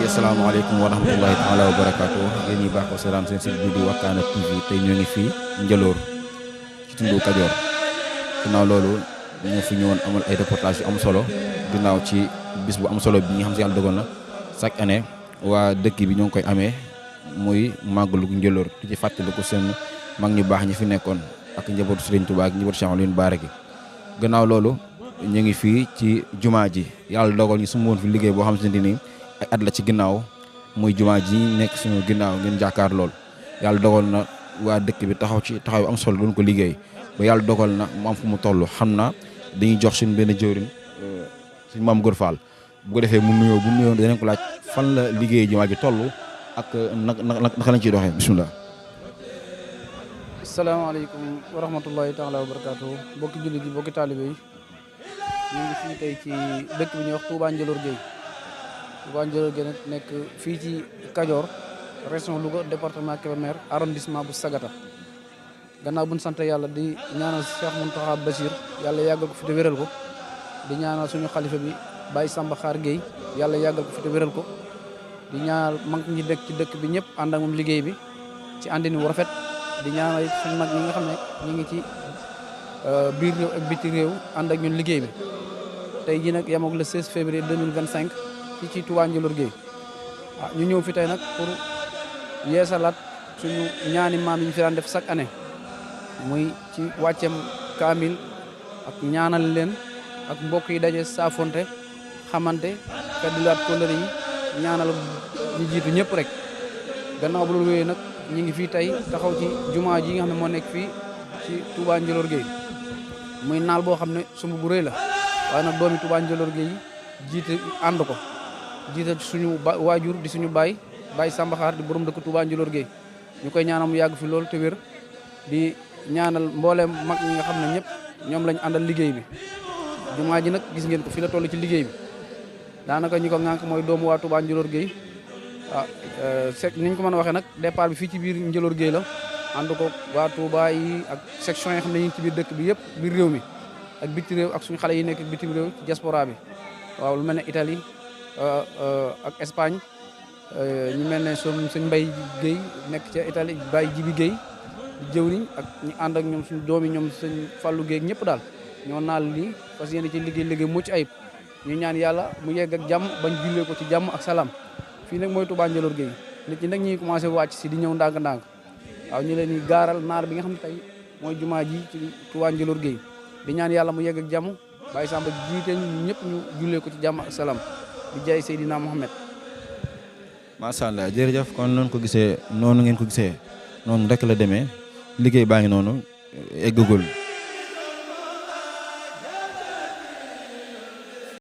asalaamaaleykum wa rahmatullahi taala wa barakaatu yéen ñi baax ko seetaan seen site bi di Wakana TV tey ñoo ngi fii Njëloor ci tundu Kajoor ginnaaw loolu ñoo fi ñëwoon amal ay reportage yu am solo ginnaaw ci bis bu am solo bi nga xam si yàlla dogal na chaque année waa dëkk bi ñoo ngi koy amee muy màggalu Njëloor di ci fàttaliku seen mag ñu baax ñi fi nekkoon ak njabootu Serigne Touba ak njabootu Cheikh Aliou Bara gi gannaaw loolu ñu ngi fii ci jumaa ji yàlla dogal ñu su ma woon fi liggéey boo xam si ni ay at la ci ginnaaw muy jumaa ji nekk suñu ginnaaw ngeen jàkkaar lool yàlla dogal na waa dëkk bi taxaw ci taxaw yu am solo doon ko liggéey ba yàlla dogal na mu am fu mu toll xam na dañuy jox suñu benn jëwriñ suñu maam Góor Fall bu ko defee mu nuyoo bu nuyoo danañ ko laaj fan la liggéey jumaa ji toll ak naka lañ ciy doxee bisimilah. asalaamaaleykum wa rahmatullahi taala wa barakaatu bokki jullit yi bokki taalibe yi ñu ngi fii tey ci dëkk bi ñuy wax Touba Njëloor Gueye Touba Njëloor Gueye nag nekk fii ci Kajoor région Louga département Kébémer arrondissement bu Sagata gannaaw buñ sant yàlla di ñaanal Cheikh Mountakha Bachir yàlla yàggal ko fi te wéral ko di ñaanal suñu xalifa bi Baye Samba Xaar Gueye yàlla yàggal ko fi te wéral ko di ñaanal mag ñi dëkk ci dëkk bi ñëpp ànd ak moom liggéey bi ci àndin wu rafet di ñaanal suñu mag ñi nga xam ne ñu ngi ci biir réew ak biti réew ànd ak ñun liggéey bi tey jii nag yemoog le 16 février 2025 fii ci Touba Njëloor Gueye ñu ñëw fi tey nag pour yeesalaat suñu ñaani maam yi ñu fi daan def chaque année muy ci wàccem kaamil ak ñaanal leen ak mbokk yi daje saafonte xamante feddilaat kóllëre yi ñaanal ñu jiitu ñëpp rek gannaaw bu loolu wéyee nag ñu ngi fii tey taxaw ci jumaa ji nga xam ne moo nekk fii ci Touba Njëloor Gueye muy naal boo xam ne sumb bu rëy la waaye nag doomi Touba Njëloor Gueye yi jiite ànd ko jiite suñu waajur di suñu baay Samba Xaar di borom dëkk Touba Njëloor Gueye ñu koy ñaanal mu yàgg fi loolu te wér di ñaanal mbooleem mag ñi nga xam ne ñëpp ñoom lañ àndal liggéey bi jumaa ji nag gis ngeen ko fi la toll ci liggéey bi daanaka ñi ko ŋànk mooy doomu waa Touba Njëloor Gueye niñ ko mën a waxee nag départ bi fii ci biir Njëloor Gueye la ànd ko waa Touba yi ak section yi xam ne ñu ngi ci biir dëkk bi yëpp biir réew mi ak biti réew ak suñu xale yi nekk bitim réew ci diaspora bi waaw lu mel ne Italie ak Espagne ñu mel ne suñ Mbay Gueye nekk ca Italie Baye Jibi Gueye di jëwriñ ak ñu ànd ak ñoom suñu doom yi ñoom suñ Fallou Gueye ñëpp daal ñoo naal lii parce que yéen ci liggéey mucc ayib ñu ñaan yàlla mu yegg ak jàmm bañ jullee ko ci jàmm ak salaam fii nag mooy Touba Njëloor Gueye nit ñi nag ñuy commencé wàcc si di ñëw ndànk-ndànk waaw ñu leen di gaaral naar bi nga xam ne tey mooy jumaa ji ci Touba Njëloor Gueye di ñaan yàlla mu yegg ak jàmm Baye Samba jiite ñu ñëpp ñu jullee ko ci jàmm ak salaam di jaay Seydina Mohamed. macha allah jërëjëf kon noonu ko gisee noonu ngeen ko gisee noonu rek la demee liggéey baa ngi noonu eggagul